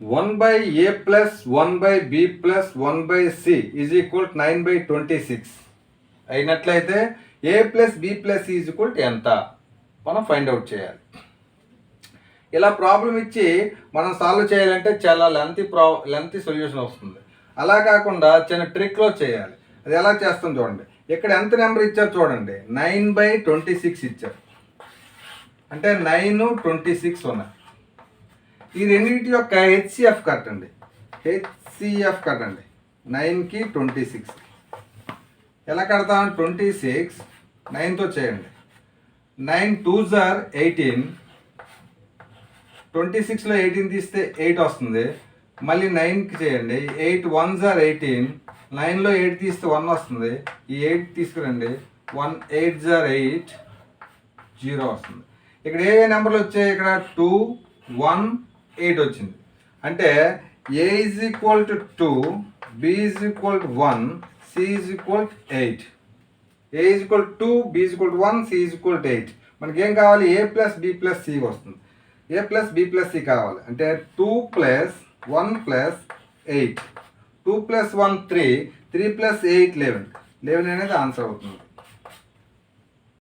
1/a plus 1/b plus 1/c is equal 9/26 అయినట్లయితే a plus b plus c is equal ఎంత మనం find out చేయాలి. ఇలా problem ఇచ్చి మనం సాల్వ్ చేయాలంటే చాలా లెంతీ సొల్యూషన్ వస్తుంది. అలా కాకుండా చిన్న ట్రిక్లో చేయాలి. అది ఎలా చేస్తాం చూడండి. ఇక్కడ ఎంత నెంబర్ ఇచ్చారు చూడండి, 9/26 ఇచ్చారు. అంటే 9, 26 ఉన్నాయి. ఈ రెండింటి యొక్క హెచ్సిఎఫ్ కట్టండి. హెచ్సిఎఫ్ కట్టండి 9కి 26. ఎలా కడతాం? 26 9తో చేయండి. 9 2s are 18. 26లో 18 తీస్తే 8 వస్తుంది. మళ్ళీ 9కి చేయండి. 8 1s are 18. 9లో 8 తీస్తే 1 వస్తుంది. ఈ 8 తీసుకురండి. 1 8s are 8 0 వస్తుంది. ఇక్కడ ఏ నెంబర్లు వచ్చాయి? ఇక్కడ 2 1 8 వచ్చింది. అంటే a is equal to 2, b is equal to 1, c is equal to 8. a is equal to 2, b is equal to 1, c is equal to 8. మనకి ఏం కావాలి? a plus b plus c వస్తుంది. a plus b plus c కావాలి. అంటే 2 plus 1 plus 8. 2 plus 1 3, 3 plus 8 11. 11 అనేది answer అవుతుంది.